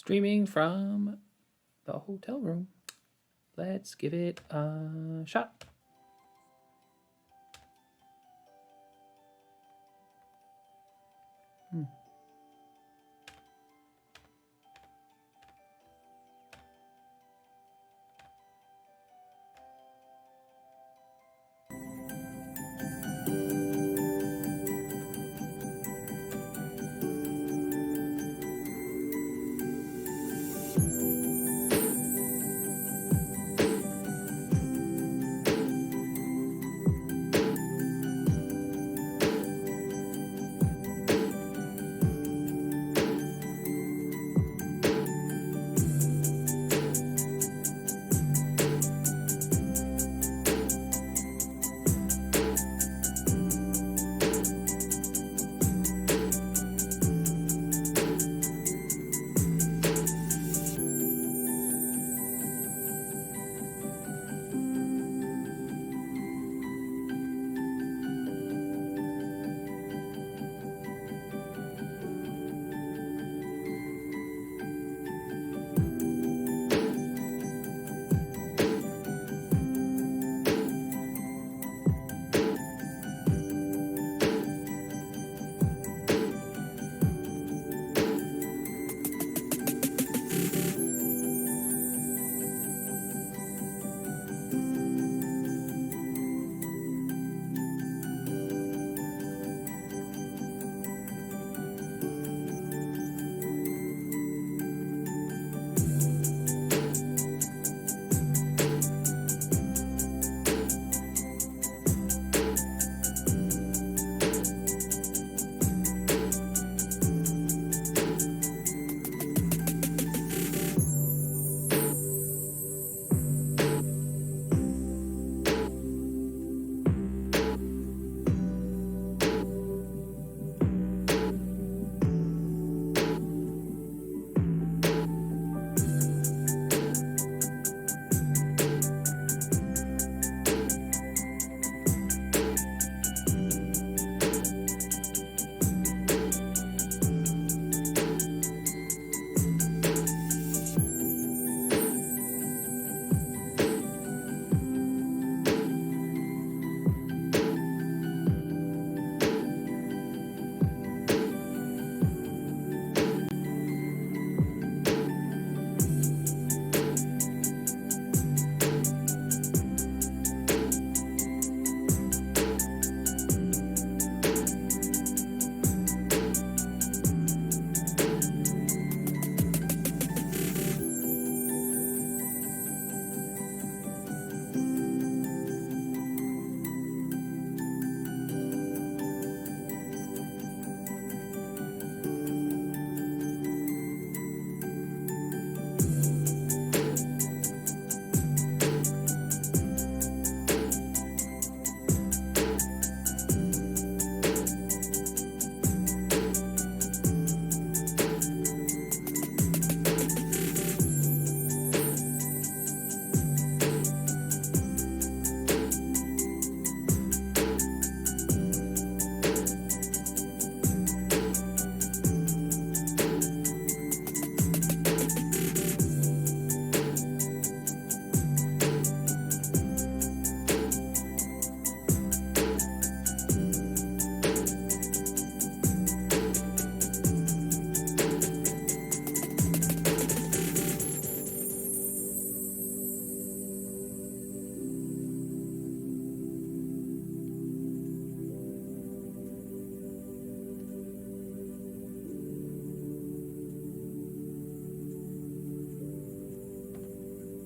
Streaming from the hotel room. Let's give it a shot.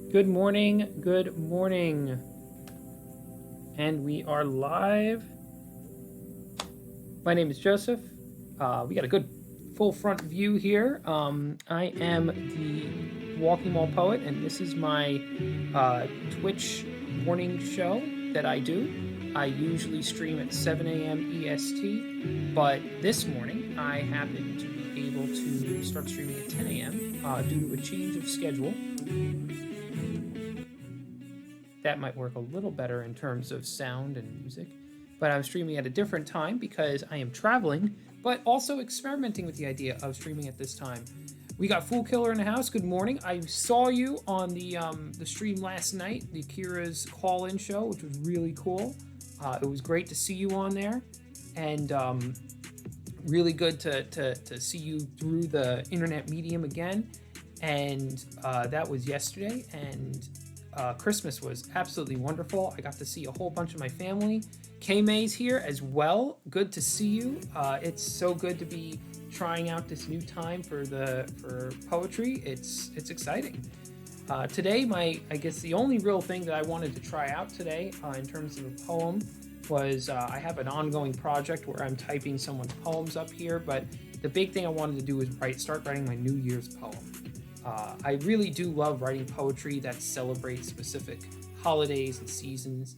Good morning, good morning. And we are live. My name is Joseph. We got a good full front view here. I am the Walking Wall Poet, and this is my Twitch morning show that I do. I usually stream at 7 a.m. EST, but this morning I happened to be able to start streaming at 10 a.m. Due to a change of schedule. That might work a little better in terms of sound and music, but I'm streaming at a different time because I am traveling, but also experimenting with the idea of streaming at this time. We got Fool Killer in the house. Good morning. I saw you on the stream last night, the Kira's call-in show, which was really cool. It was great to see you on there, and really good to see you through the internet medium again. And that was yesterday, and Christmas was absolutely wonderful. I got to see a whole bunch of my family. K-May's here as well. Good to see you. It's so good to be trying out this new time for poetry. It's exciting. Today, I guess the only real thing that I wanted to try out today in terms of a poem was I have an ongoing project where I'm typing someone's poems up here, but the big thing I wanted to do was start writing my New Year's poem. I really do love writing poetry that celebrates specific holidays and seasons.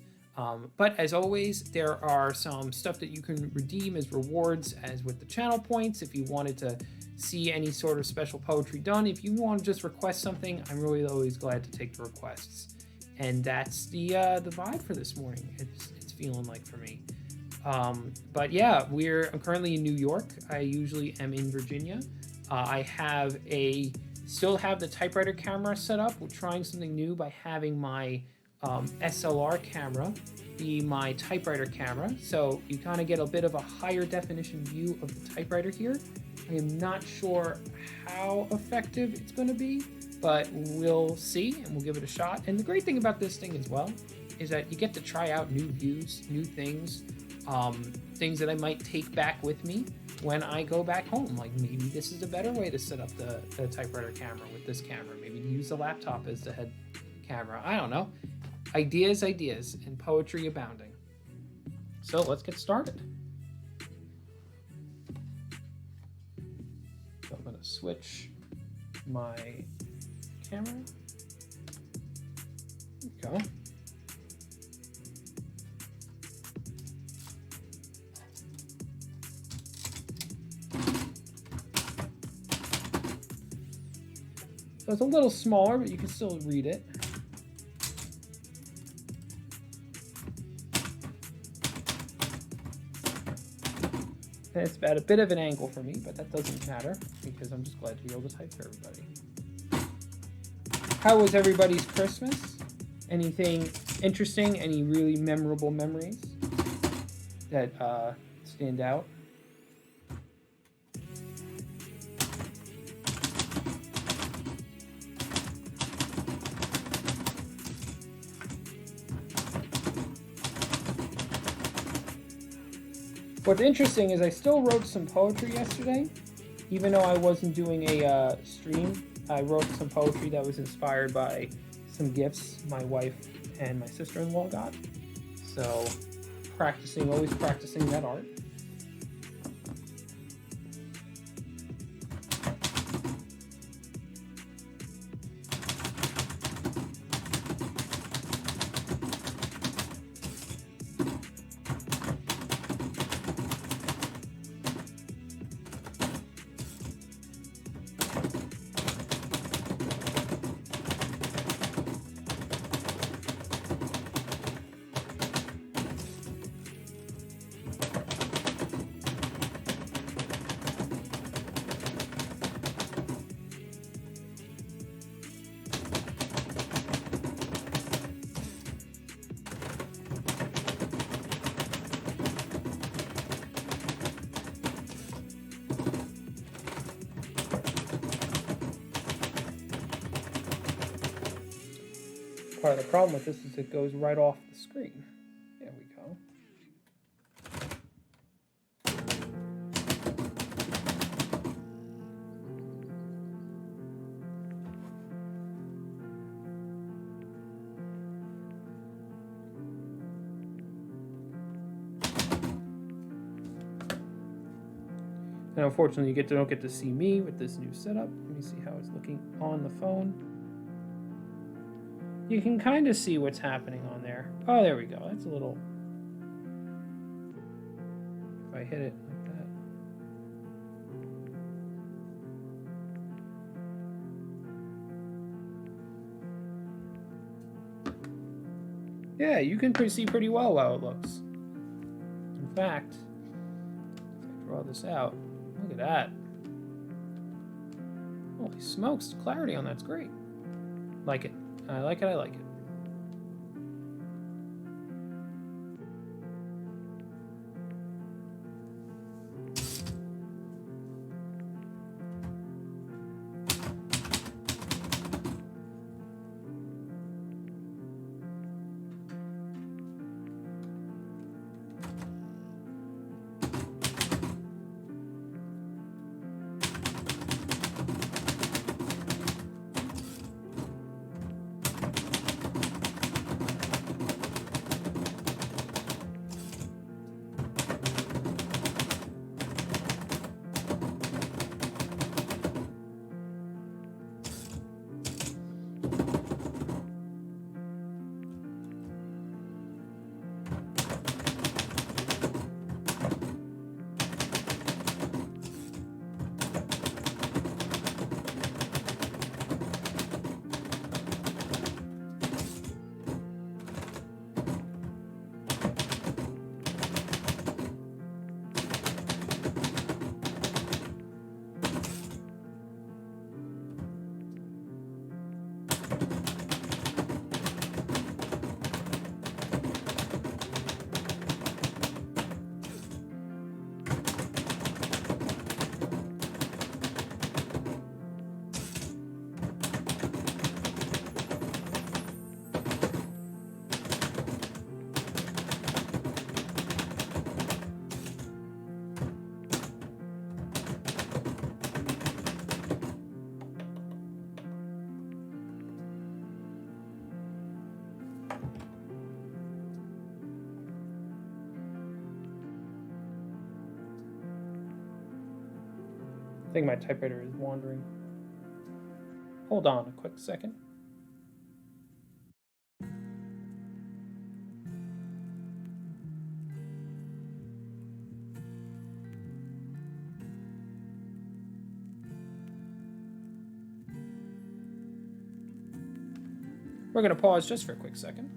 But as always, there are some stuff that you can redeem as rewards, as with the channel points. If you wanted to see any sort of special poetry done, if you want to just request something, I'm really always glad to take the requests. And that's the vibe for this morning. It's feeling like for me. But yeah, I'm currently in New York. I usually am in Virginia. I still have the typewriter camera set up. We're trying something new by having my SLR camera be my typewriter camera, so you kind of get a bit of a higher definition view of the typewriter here. I am not sure how effective it's going to be, but we'll see, and we'll give it a shot. And the great thing about this thing as well is that you get to try out new views, new things, things that I might take back with me when I go back home. Like maybe this is a better way to set up the typewriter camera with this camera. Maybe to use the laptop as the head camera. I don't know. Ideas, and poetry abounding. So let's get started. So I'm going to switch my camera. There we go. So it's a little smaller, but you can still read it. It's at a bit of an angle for me, but that doesn't matter because I'm just glad to be able to type for everybody. How was everybody's Christmas? Anything interesting? Any really memorable memories that stand out? What's interesting is I still wrote some poetry yesterday, even though I wasn't doing a stream. I wrote some poetry that was inspired by some gifts my wife and my sister-in-law got. So always practicing that art. Part of the problem with this is it goes right off the screen. There we go. And unfortunately, you don't get to see me with this new setup. Let me see how it's looking on the phone. You can kind of see what's happening on there. Oh, there we go. That's a little... If I hit it like that. Yeah, you can see pretty well how it looks. In fact, if I draw this out, look at that. Holy smokes, clarity on that's great. Like it. I like it, I like it. I think my typewriter is wandering. Hold on a quick second. We're going to pause just for a quick second.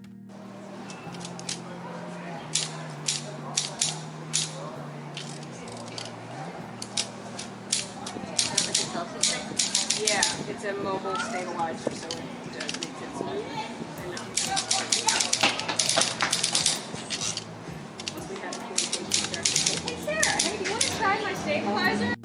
Yeah, it's a mobile stabilizer, so it makes it smooth. We had a communication director. Hey Sarah, hey, do you want to try my stabilizer?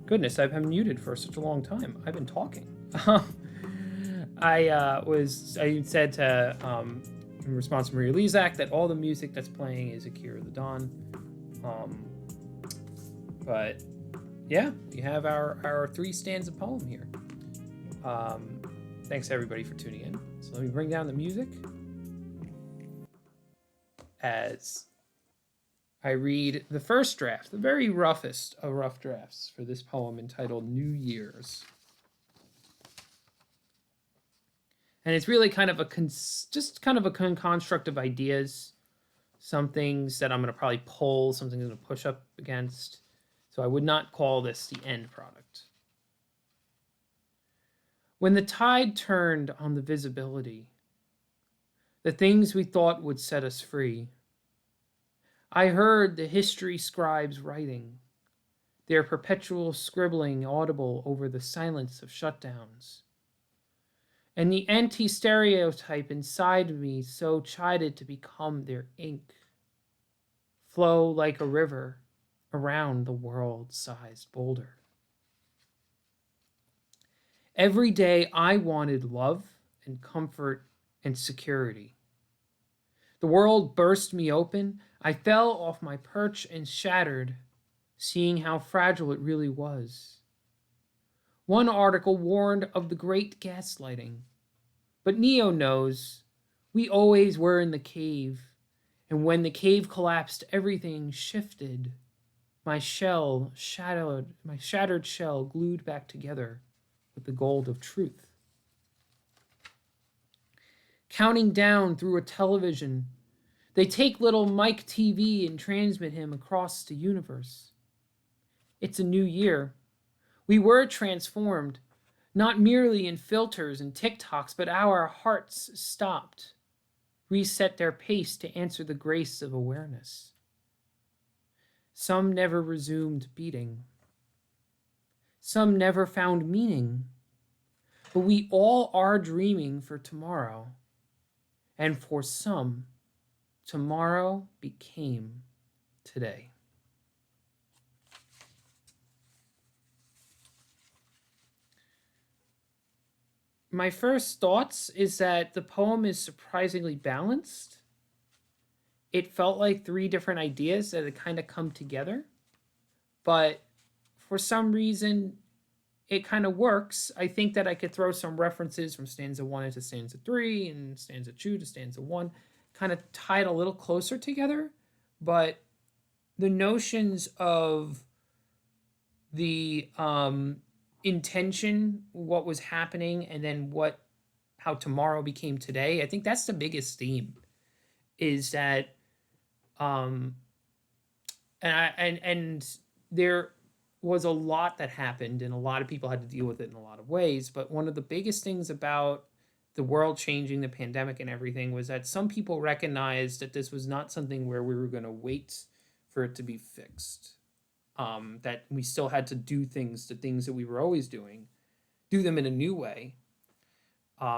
Goodness, I've been muted for such a long time. I've been talking. I said to, in response to Maria Lezak, that all the music that's playing is Akira the Don. But yeah, we have our 3 stanza poem here. Thanks everybody for tuning in. So let me bring down the music as I read the first draft, the very roughest of rough drafts for this poem entitled New Year's. And it's really kind of a construct of ideas, some things that I'm going to probably pull, some things I'm going to push up against. So I would not call this the end product. When the tide turned on the visibility, the things we thought would set us free, I heard the history scribes writing, their perpetual scribbling audible over the silence of shutdowns. And the anti-stereotype inside me so chided to become their ink, flow like a river around the world-sized boulder. Every day I wanted love and comfort and security. The world burst me open. I fell off my perch and shattered, seeing how fragile it really was. One article warned of the great gaslighting, but Neo knows we always were in the cave, and when the cave collapsed, everything shifted. My shattered shell glued back together with the gold of truth. Counting down through a television, they take little Mike TV and transmit him across the universe. It's a new year. We were transformed, not merely in filters and TikToks, but our hearts stopped, reset their pace to answer the grace of awareness. Some never resumed beating. Some never found meaning. But we all are dreaming for tomorrow. And for some, tomorrow became today. My first thoughts is that the poem is surprisingly balanced. It felt like 3 different ideas that had kind of come together, but for some reason it kind of works. I think that I could throw some references from stanza 1 into stanza 3 and stanza 2 to stanza 1, kind of tie it a little closer together, but the notions of the intention, what was happening, and then how tomorrow became today, I think that's the biggest theme, is that and there was a lot that happened, and a lot of people had to deal with it in a lot of ways, but one of the biggest things about the world changing, the pandemic and everything, was that some people recognized that this was not something where we were going to wait for it to be fixed. That we still had to do things, the things that we were always doing, do them in a new way,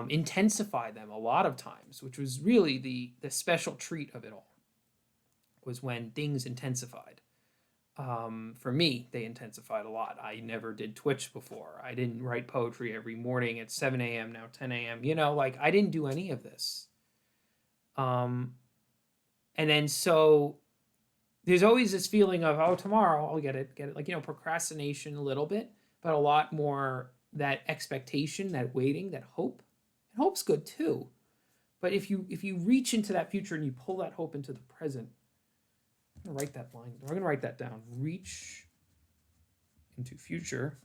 intensify them a lot of times, which was really the special treat of it all, was when things intensified. For me, they intensified a lot. I never did Twitch before. I didn't write poetry every morning at 7 a.m., now 10 a.m. I didn't do any of this. And then so there's always this feeling of, oh, tomorrow I'll get it. Procrastination a little bit, but a lot more that expectation, that waiting, that hope. And hope's good too. But if you reach into that future and you pull that hope into the present, I'm going to write that line. I'm going to write that down. Reach into future,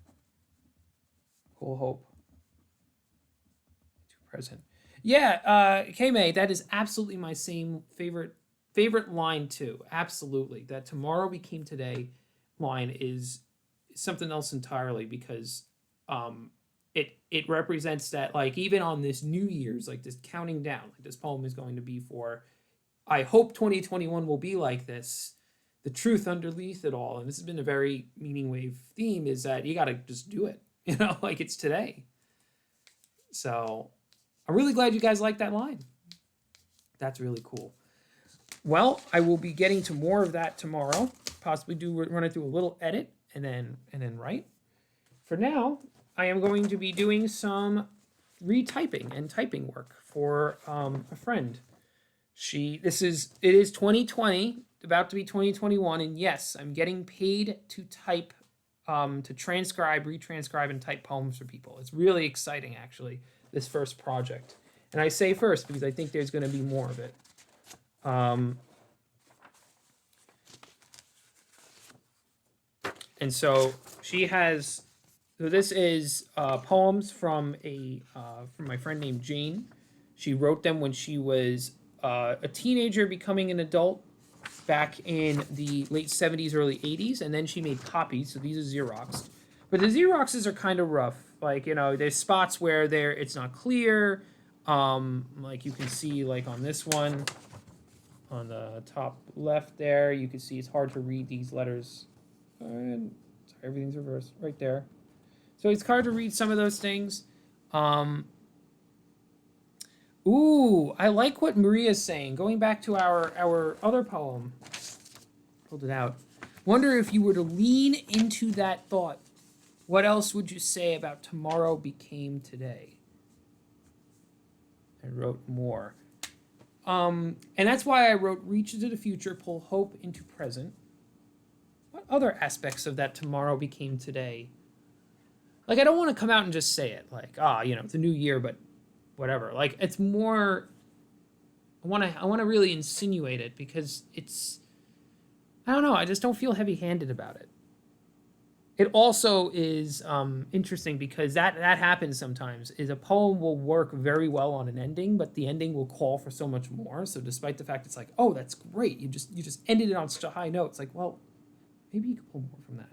pull hope into present. Yeah, K-May, that is absolutely my same favorite line too. Absolutely. That tomorrow became today line is something else entirely, because it represents that, like, even on this New Year's, like this counting down, like this poem is going to be for, I hope 2021 will be like this. The truth underneath it all, and this has been a very meaning wave theme, is that you got to just do it, like it's today. So I'm really glad you guys like that line. That's really cool. Well, I will be getting to more of that tomorrow. Possibly run it through a little edit and then write. for now, I am going to be doing some retyping and typing work for a friend. It is 2020, about to be 2021, and yes, I'm getting paid to type, to transcribe, retranscribe, and type poems for people. It's really exciting, actually, this first project. And I say first because I think there's going to be more of it. And so she has. So this is poems from from my friend named Jane. She wrote them when she was a teenager, becoming an adult, back in the late 70s, early 80s, and then she made copies. So these are Xeroxed, but the Xeroxes are kind of rough. Like, there's spots where it's not clear. Like you can see, like on this one, on the top left there, you can see it's hard to read these letters. And sorry, everything's reversed right there. So it's hard to read some of those things. Ooh, I like what Maria's saying. Going back to our other poem. Hold it out. Wonder if you were to lean into that thought, what else would you say about tomorrow became today? I wrote more. And that's why I wrote reach into the future, pull hope into present. What other aspects of that tomorrow became today? Like, I don't want to come out and just say it, like, it's a new year, but whatever. Like, it's more, I want to really insinuate it, because I don't know, I just don't feel heavy-handed about it. It also is interesting because that happens sometimes, is a poem will work very well on an ending, but the ending will call for so much more. So despite the fact it's like, oh, that's great, you just ended it on such a high note, it's like, well, maybe you could pull more from that.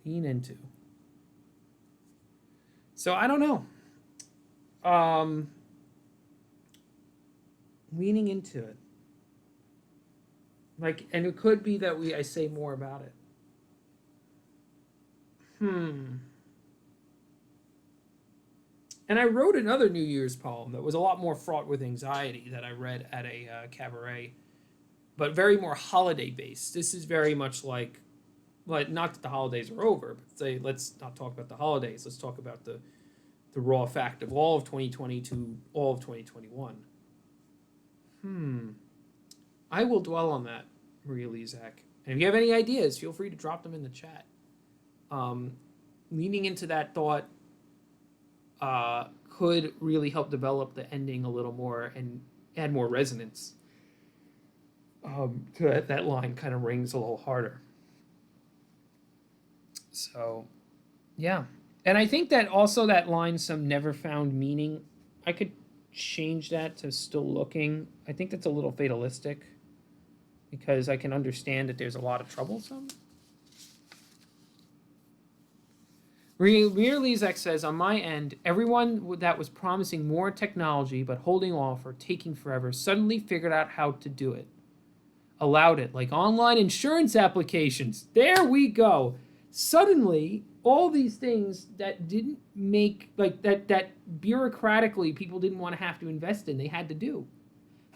Lean into. So I don't know. Leaning into it. Like, and it could be that I say more about it. And I wrote another New Year's poem that was a lot more fraught with anxiety that I read at a cabaret, but very more holiday based. This is very much like not that the holidays are over, but say, let's not talk about the holidays. Let's talk about the raw fact of all of 2020 to all of 2021. I will dwell on that, Maria Lezak. And if you have any ideas, feel free to drop them in the chat. Leaning into that thought could really help develop the ending a little more and add more resonance. So that line kind of rings a little harder. So, yeah. And I think that also that line, some never found meaning, I could change that to still looking. I think that's a little fatalistic, because I can understand that there's a lot of troublesome. Mir Lezak says, on my end, everyone that was promising more technology but holding off or taking forever suddenly figured out how to do it. Allowed it, like online insurance applications. There we go. Suddenly, all these things that didn't make, like, that bureaucratically people didn't want to have to invest in, they had to do.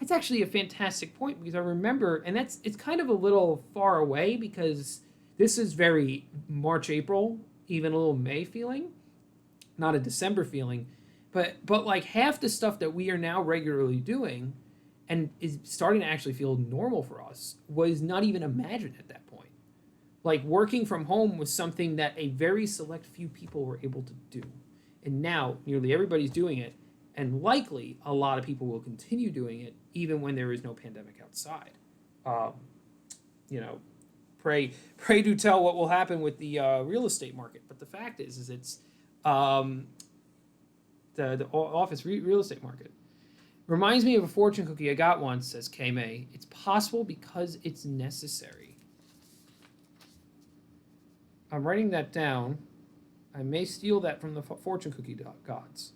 That's actually a fantastic point, because I remember, and it's kind of a little far away, because this is very March, April, even a little May feeling, not a December feeling, but like half the stuff that we are now regularly doing and is starting to actually feel normal for us was not even imagined at that point. Like, working from home was something that a very select few people were able to do. And now nearly everybody's doing it, and likely a lot of people will continue doing it even when there is no pandemic outside. Pray do tell what will happen with the real estate market. But the fact is it's the office real estate market. Reminds me of a fortune cookie I got once, says K-May. It's possible because it's necessary. I'm writing that down. I may steal that from the fortune cookie gods.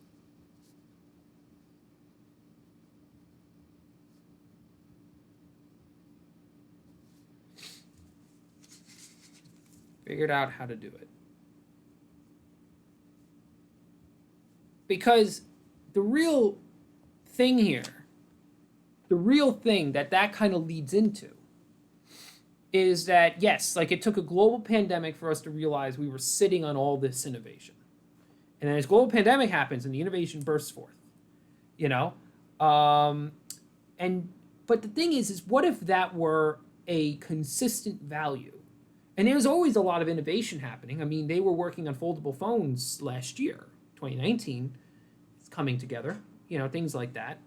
Figured out how to do it. Because the real thing here, the real thing that kind of leads into, is that yes, like it took a global pandemic for us to realize we were sitting on all this innovation. And then as global pandemic happens and the innovation bursts forth, you know? And but the thing is what if that were a consistent value? And there's always a lot of innovation happening. I mean, they were working on foldable phones last year, 2019. It's coming together, things like that.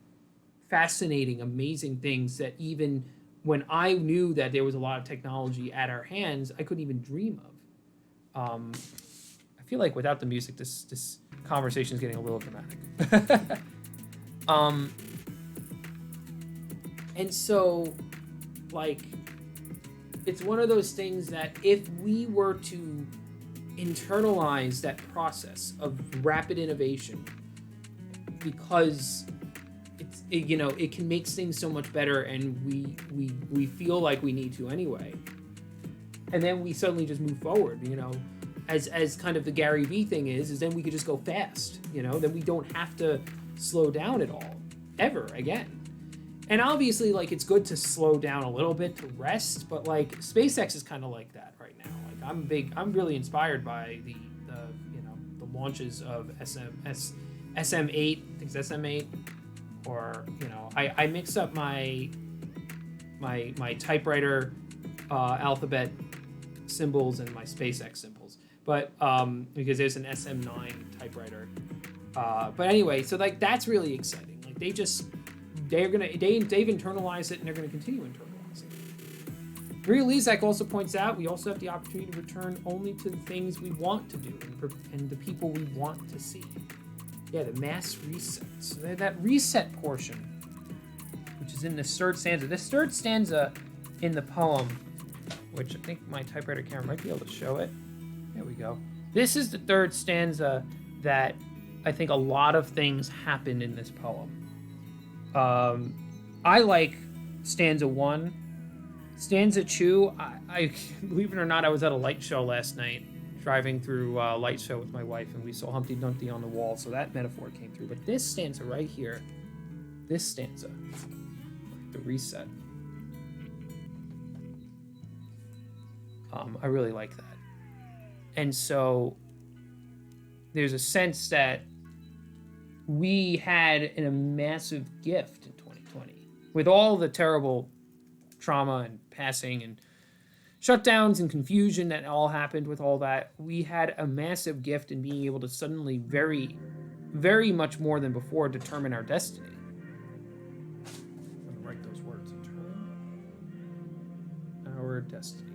Fascinating, amazing things that even when I knew that there was a lot of technology at our hands, I couldn't even dream of. I feel like without the music, this conversation is getting a little dramatic. And so, like, it's one of those things that if we were to internalize that process of rapid innovation, because it can make things so much better, and we feel like we need to anyway, and then we suddenly just move forward, as kind of the Gary Vee thing is then we could just go fast, then we don't have to slow down at all ever again. And obviously, like, it's good to slow down a little bit to rest, but like SpaceX is kind of like that right now. Like I'm really inspired by the launches of SM8, I think it's SM8, or I mix up my typewriter alphabet symbols and my SpaceX symbols, but because there's an SM9 typewriter. But anyway, so like that's really exciting. Like they've internalized it, and they're gonna continue internalizing it. Maria Lezak also points out we also have the opportunity to return only to the things we want to do and the people we want to see. Yeah, the mass reset. So that reset portion, which is in the third stanza. This third stanza in the poem, which I think my typewriter camera might be able to show it. There we go. This is the third stanza that I think a lot of things happen in this poem. I like stanza 1. Stanza 2, I believe it or not, I was at a light show last night, driving through a light show with my wife, and we saw Humpty Dumpty on the wall, so that metaphor came through. But this stanza right here, the reset, I really like that. And so there's a sense that we had a massive gift in 2020 with all the terrible trauma and passing and shutdowns and confusion that all happened with all that. We had a massive gift in being able to suddenly very, very much more than before determine our destiny. I'm going to write those words. Our destiny.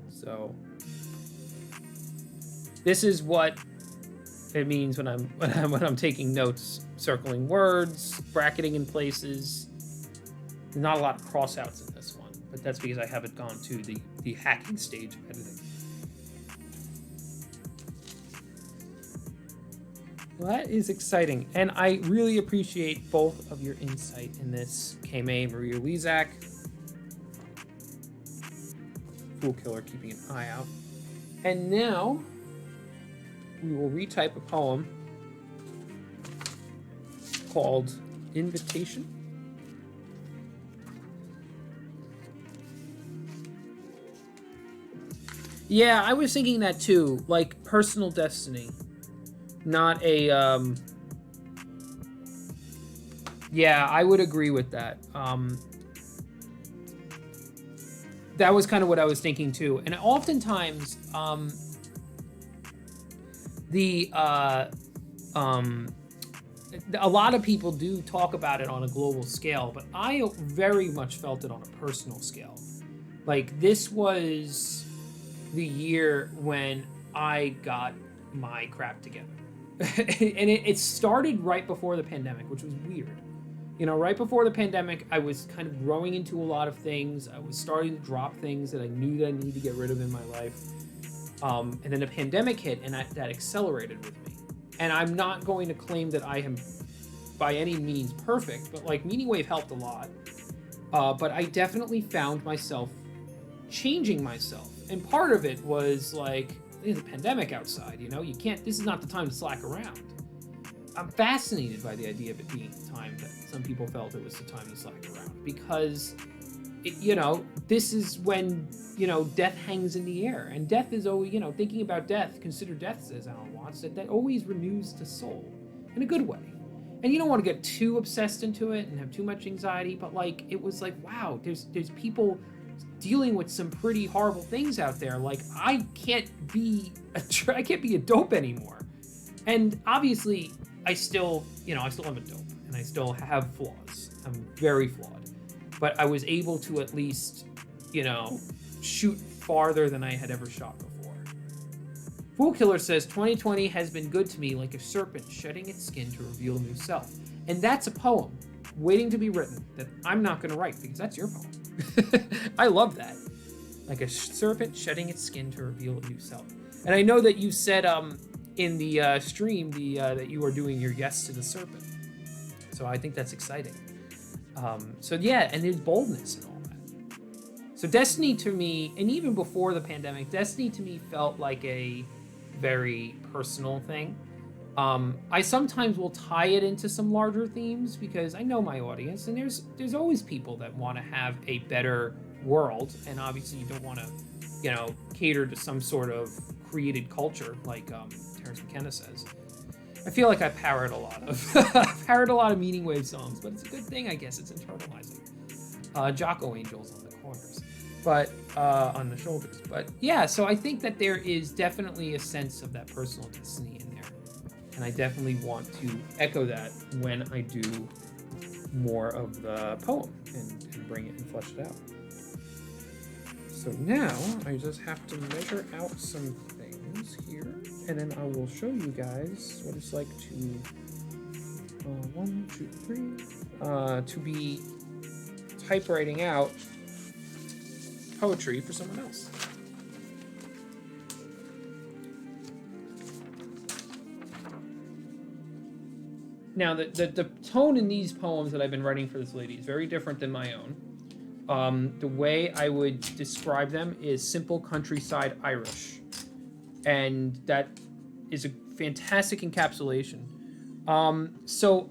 So this is what it means when I'm taking notes, circling words, bracketing in places. There's not a lot of crossouts in this one, but that's because I haven't gone to the hacking stage of editing. Well, that is exciting, and I really appreciate both of your insight in this. K-May, Maria Lezak. Fool Killer keeping an eye out. And now we will retype a poem called Invitation. Yeah, I was thinking that too, like personal destiny, not a, yeah, I would agree with that. That was kind of what I was thinking too. And oftentimes, a lot of people do talk about it on a global scale, but I very much felt it on a personal scale. Like, this was the year when I got my crap together. And it started right before the pandemic, which was weird. You know, right before the pandemic, I was kind of growing into a lot of things. I was starting to drop things that I knew that I needed to get rid of in my life. And then the pandemic hit, and that accelerated with me. And I'm not going to claim that I am by any means perfect, but like Meaning Wave helped a lot. But I definitely found myself changing myself. And part of it was like, there's a pandemic outside, you know, this is not the time to slack around. I'm fascinated by the idea of it being the time that some people felt it was the time to slack around, because this is when, death hangs in the air, and death is always, thinking about death, consider death, says Alan Watts, that always renews the soul in a good way. And you don't want to get too obsessed into it and have too much anxiety, but like, it was like, wow, there's people dealing with some pretty horrible things out there. Like, I can't be a dope anymore. And obviously, I still am a dope, and I still have flaws. I'm very flawed. But I was able to at least, shoot farther than I had ever shot before. Fool Killer says, 2020 has been good to me like a serpent shedding its skin to reveal a new self. And that's a poem waiting to be written that I'm not going to write, because that's your poem. I love that. Like a serpent shedding its skin to reveal a new self. And I know that you said in the stream that you are doing your yes to the serpent. So I think that's exciting. So yeah, and there's boldness and all that. So Destiny to me, and even before the pandemic, Destiny to me felt like a very personal thing. I sometimes will tie it into some larger themes because I know my audience, and there's always people that want to have a better world, and obviously you don't want to, cater to some sort of created culture like Terrence McKenna says. I feel like I parrot a lot of Meaning Wave songs, but it's a good thing, I guess. It's internalizing. Jocko Angels on the corners, but on the shoulders. But yeah, so I think that there is definitely a sense of that personal destiny in there, and I definitely want to echo that when I do more of the poem and bring it and flesh it out. So now I just have to measure out some things here, and then I will show you guys what it's like to to be typewriting out poetry for someone else. Now, the tone in these poems that I've been writing for this lady is very different than my own. The way I would describe them is simple countryside Irish. And that is a fantastic encapsulation. So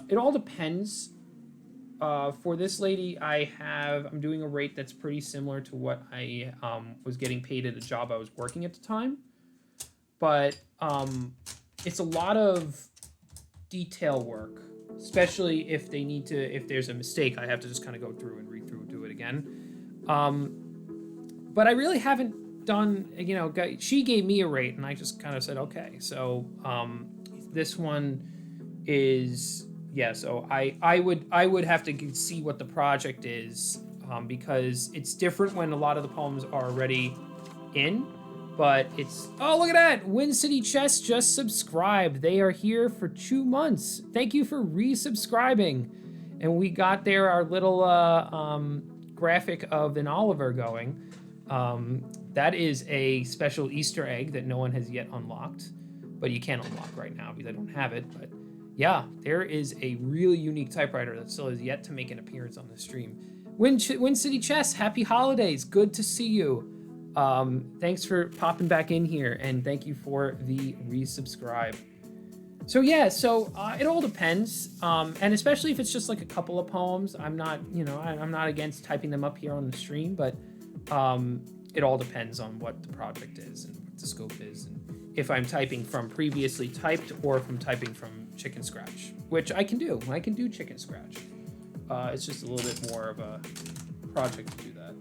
it all depends. For this lady, I'm doing a rate that's pretty similar to what I was getting paid at a job I was working at the time. But it's a lot of detail work, especially if there's a mistake, I have to just kind of go through and read through and do it again. But I really haven't done, she gave me a rate and I just kind of said, okay. So this one is, so I would have to see what the project is, because it's different when a lot of the poems are already in. But it's, oh, look at that! Win City Chess just subscribed. They are here for 2 months. Thank you for resubscribing. And we got there our little graphic of an Oliver going. That is a special Easter egg that no one has yet unlocked. But you can't unlock right now because I don't have it. But yeah, there is a really unique typewriter that still has yet to make an appearance on the stream. Win City Chess, happy holidays. Good to see you. Thanks for popping back in here, and thank you for the resubscribe. So yeah, it all depends, and especially if it's just like a couple of poems, I'm not against typing them up here on the stream, but it all depends on what the project is and what the scope is, and if I'm typing from previously typed or if I'm typing from chicken scratch, which I can do. I can do chicken scratch. It's just a little bit more of a project to do that.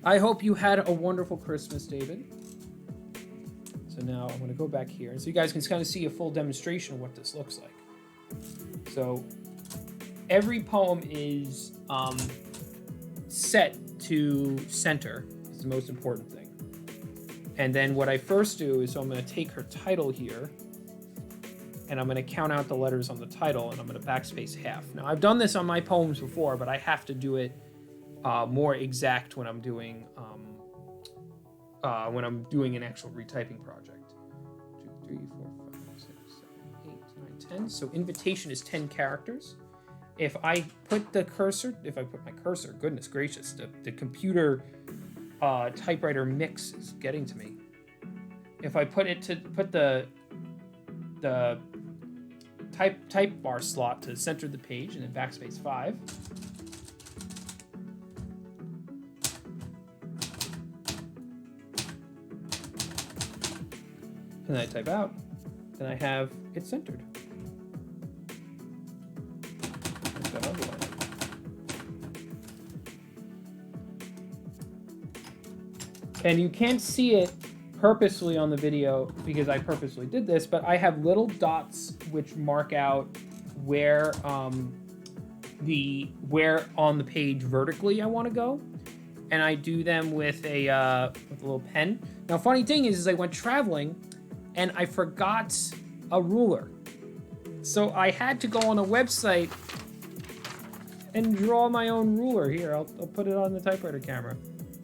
I hope you had a wonderful Christmas, David. So now I'm going to go back here, so you guys can kind of see a full demonstration of what this looks like. So every poem is set to center. Is the most important thing. And then what I first do is, I'm going to take her title here, and I'm going to count out the letters on the title, and I'm going to backspace half. Now, I've done this on my poems before, but I have to do it more exact when I'm doing an actual retyping project. 2, 3, 4, 5, 6, 7, 8, 9, 10. So invitation is 10 characters. If I put my cursor, goodness gracious, the computer typewriter mix is getting to me. if I put the type bar slot to center the page and then backspace 5. And I type out, then I have it centered. And you can't see it purposely on the video because I purposely did this, but I have little dots which mark out where on the page vertically I want to go, and I do them with a little pen. Now, funny thing is I went traveling and I forgot a ruler, so I had to go on a website and draw my own ruler. Here, I'll put it on the typewriter camera.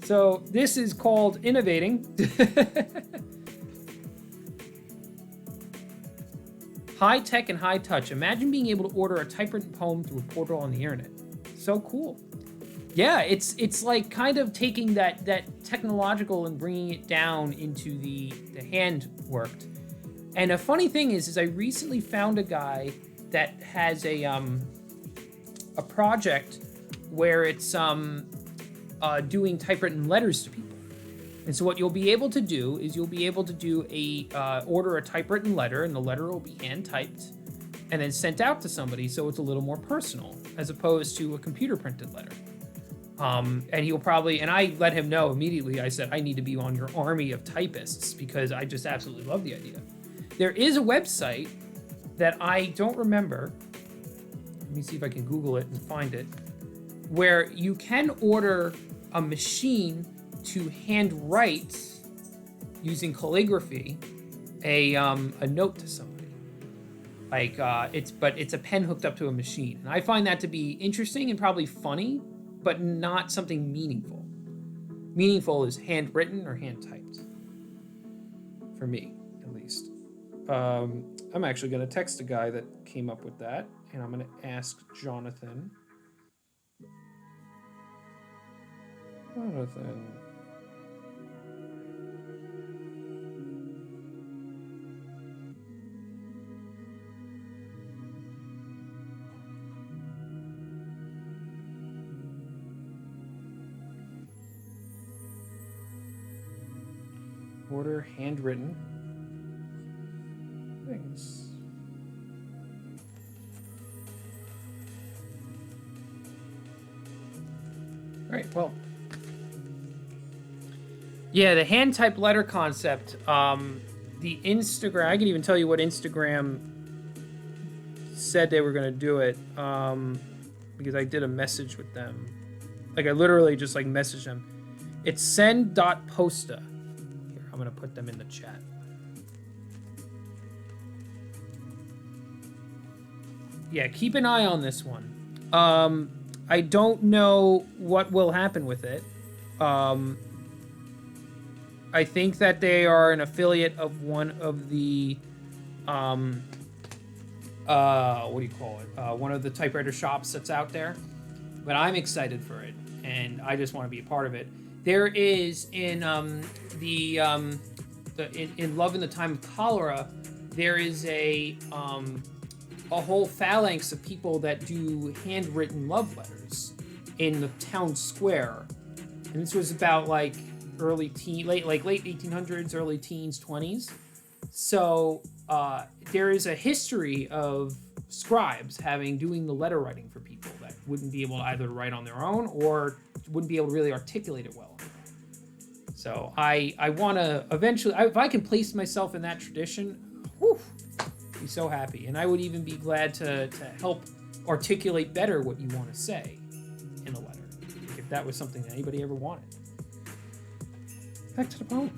So this is called innovating. High tech and high touch. Imagine being able to order a typewritten poem through a portal on the internet. So cool. Yeah, it's like kind of taking that technological and bringing it down into the hand worked. And a funny thing is I recently found a guy that has a project where it's doing typewritten letters to people. And so what you'll be able to do is you'll be able to do order a typewritten letter, and the letter will be hand typed and then sent out to somebody, so it's a little more personal as opposed to a computer printed letter. And he'll probably, and I let him know immediately, I said, I need to be on your army of typists because I just absolutely love the idea. There is a website that I don't remember. Let me see if I can Google it and find it, where you can order a machine to handwrite using calligraphy a note to somebody. Like it's a pen hooked up to a machine, and I find that to be interesting and probably funny, but not something meaningful. Meaningful is handwritten or hand typed, for me at least. I'm actually going to text a guy that came up with that, and I'm going to ask Jonathan. Order handwritten things. All right, well. Yeah, the hand typed letter concept, the Instagram, I can even tell you what Instagram said they were going to do it, because I did a message with them. Like, I literally just, like, messaged them. It's send.posta. Here, I'm going to put them in the chat. Yeah, keep an eye on this one. I don't know what will happen with it. I think that they are an affiliate of one of the, what do you call it? One of the typewriter shops that's out there. But I'm excited for it, and I just want to be a part of it. There is in in Love in the Time of Cholera, there is a whole phalanx of people that do handwritten love letters in the town square, and this was about like late 1800s, early teens, 20s. So there is a history of scribes doing the letter writing for people that wouldn't be able to either write on their own or wouldn't be able to really articulate it well. So I want to eventually, if I can place myself in that tradition, whew, be so happy. And I would even be glad to help articulate better what you want to say in a letter, if that was something that anybody ever wanted. Back to the poem.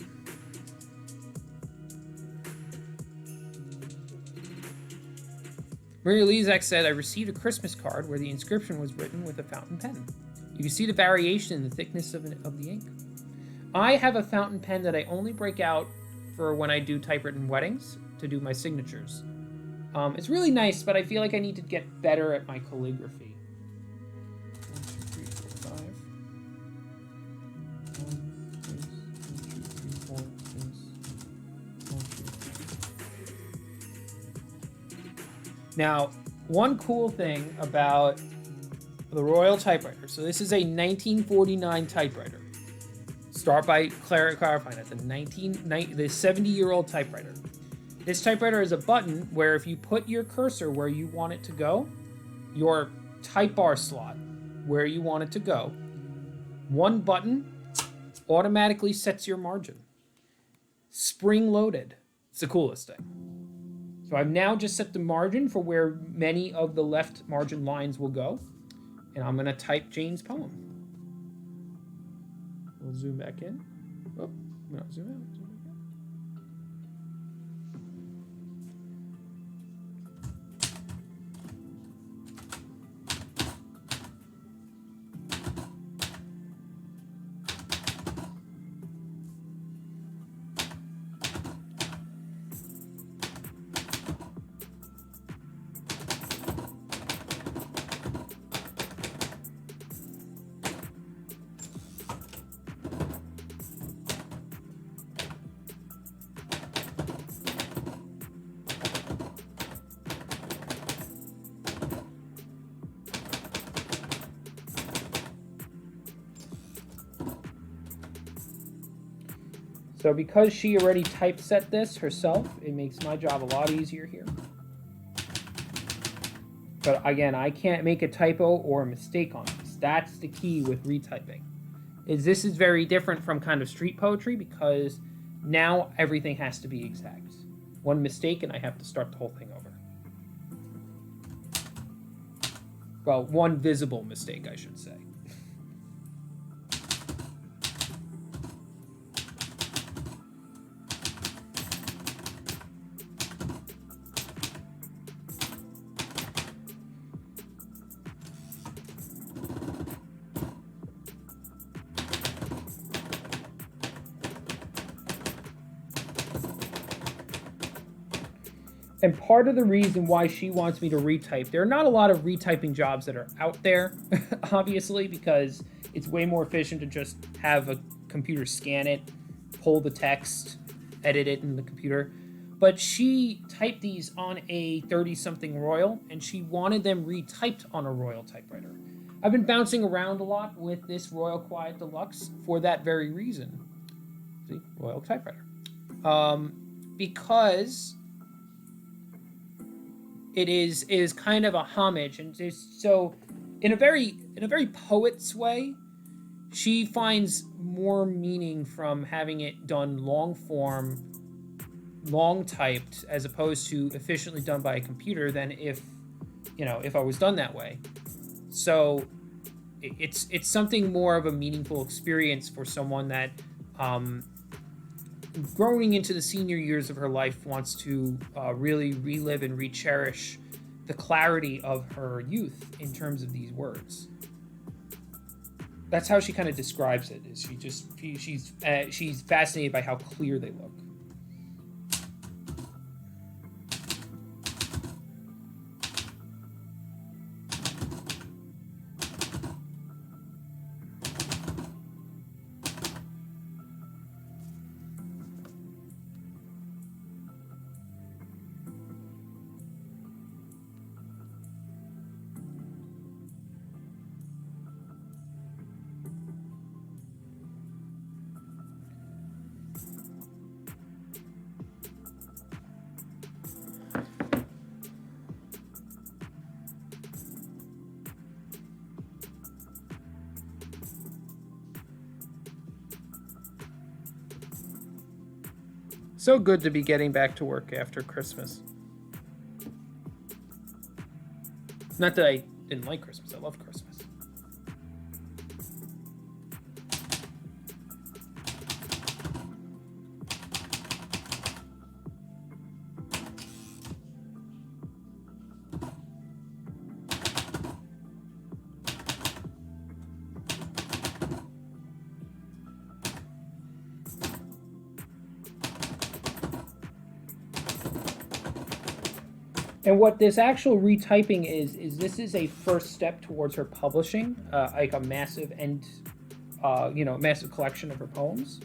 Maria Lezak said, I received a Christmas card where the inscription was written with a fountain pen. You can see the variation in the thickness of the ink. I have a fountain pen that I only break out for when I do typewritten weddings to do my signatures. It's really nice, but I feel like I need to get better at my calligraphy. 1, 2, 3, 4, 5. 1, 2, 3, 4, 6. Now, one cool thing about the Royal Typewriter. So this is a 1949 typewriter. Start by clarifying that the 70-year-old typewriter. This typewriter is a button where if you put your cursor where you want it to go, your type bar slot where you want it to go, one button automatically sets your margin. Spring loaded. It's the coolest thing. So I've now just set the margin for where many of the left margin lines will go. And I'm going to type Jane's poem. We'll zoom back in. Oh, no, zoom out. Zoom back in. So because she already typeset this herself, it makes my job a lot easier here. But again, I can't make a typo or a mistake on this. That's the key with retyping. This is very different from kind of street poetry because now everything has to be exact. One mistake and I have to start the whole thing over. Well, one visible mistake, I should say. And part of the reason why she wants me to retype, there are not a lot of retyping jobs that are out there, obviously, because it's way more efficient to just have a computer scan it, pull the text, edit it in the computer. But she typed these on a 30-something Royal, and she wanted them retyped on a Royal typewriter. I've been bouncing around a lot with this Royal Quiet Deluxe for that very reason. See, Royal typewriter. Because it is kind of a homage, and so in a very poet's way, she finds more meaning from having it done long form, long typed, as opposed to efficiently done by a computer than if I was done that way. So it's something more of a meaningful experience for someone that growing into the senior years of her life wants to really relive and re-cherish the clarity of her youth in terms of these words. That's how she kind of describes it. Is she's fascinated by how clear they look. So good to be getting back to work after Christmas. Not that I didn't like Christmas, I love Christmas. And what this actual retyping is this is a first step towards her publishing, like a massive massive collection of her poems.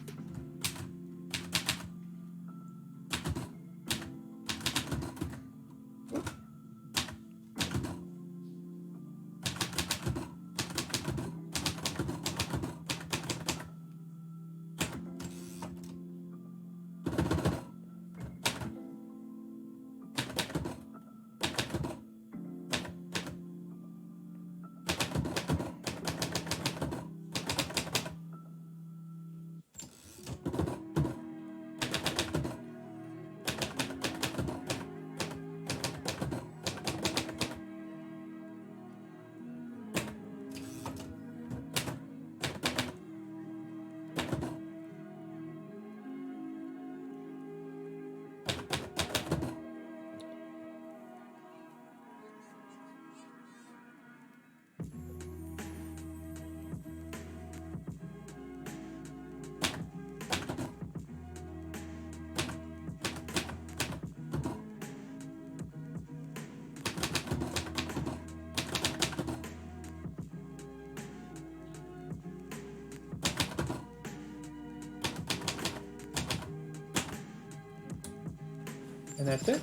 And that's it.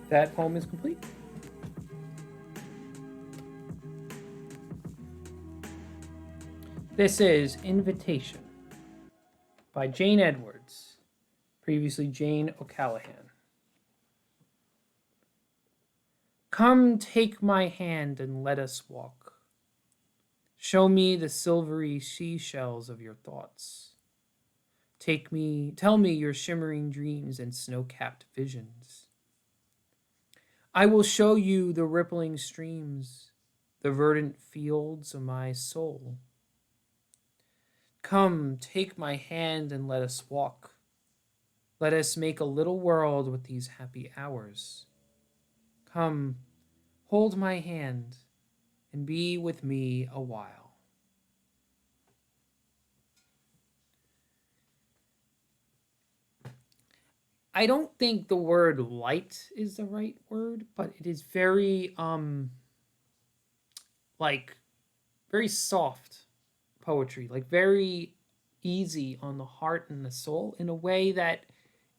That poem is complete. This is Invitation by Jane Edwards, previously Jane O'Callahan. Come, take my hand and let us walk. Show me the silvery seashells of your thoughts. Tell me your shimmering dreams and snow-capped visions. I will show you the rippling streams, the verdant fields of my soul. Come, take my hand and let us walk. Let us make a little world with these happy hours. Come, hold my hand and be with me a while. I don't think the word light is the right word, but it is very very soft poetry, like very easy on the heart and the soul in a way that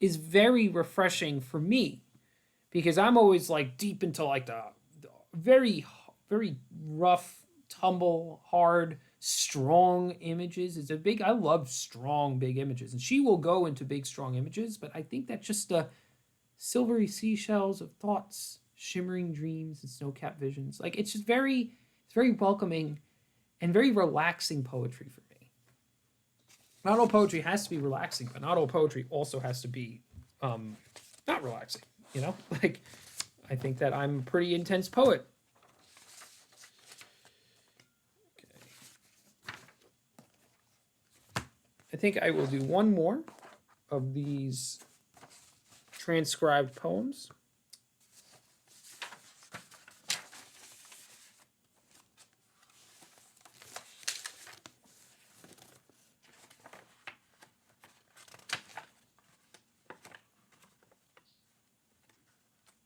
is very refreshing for me, because I'm always like deep into like the very rough, tumble, hard, strong images. I love strong, big images, and she will go into big, strong images, but I think that just the silvery seashells of thoughts, shimmering dreams, and snow-capped visions, like it's very welcoming and very relaxing poetry for me. Not all poetry has to be relaxing, but not all poetry also has to be not relaxing, you know? Like, I think that I'm a pretty intense poet. I think I will do one more of these transcribed poems.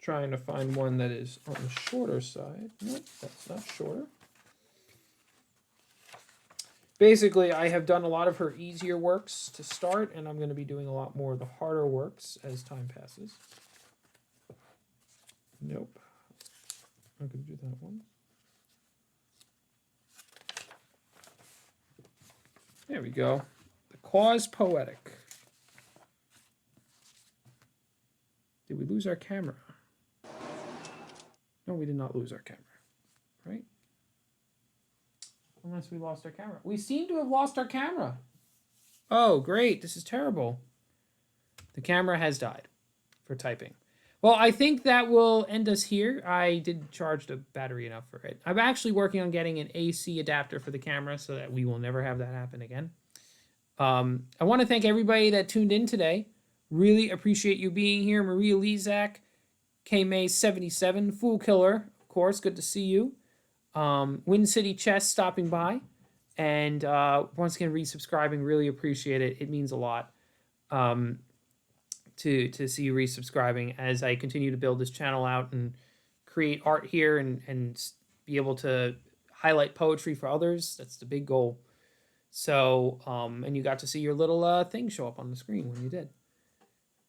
Trying to find one that is on the shorter side. Nope, that's not shorter. Basically, I have done a lot of her easier works to start, and I'm going to be doing a lot more of the harder works as time passes. Nope. I'm going to do that one. There we go. The Cause Poetic. Did we lose our camera? No, we did not lose our camera, right? Unless we lost our camera. We seem to have lost our camera. Oh, great. This is terrible. The camera has died for typing. Well, I think that will end us here. I did charge the battery enough for it. I'm actually working on getting an AC adapter for the camera so that we will never have that happen again. I want to thank everybody that tuned in today. Really appreciate you being here. Maria Lezak, K-May77, Fool Killer, of course, good to see you. Wind City Chess stopping by. And once again, resubscribing, really appreciate it. It means a lot to see you resubscribing as I continue to build this channel out and create art here and be able to highlight poetry for others. That's the big goal. So, and you got to see your little thing show up on the screen when you did.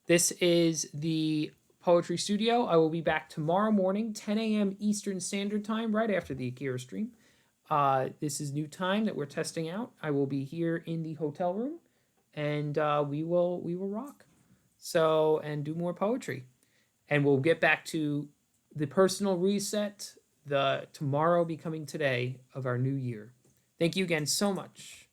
This is the Poetry Studio. I will be back tomorrow morning, 10 a.m. Eastern Standard Time, right after the Akira stream. This is new time that we're testing out. I will be here in the hotel room, and we will rock. So, and do more poetry. And we'll get back to the personal reset, the tomorrow becoming today of our new year. Thank you again so much.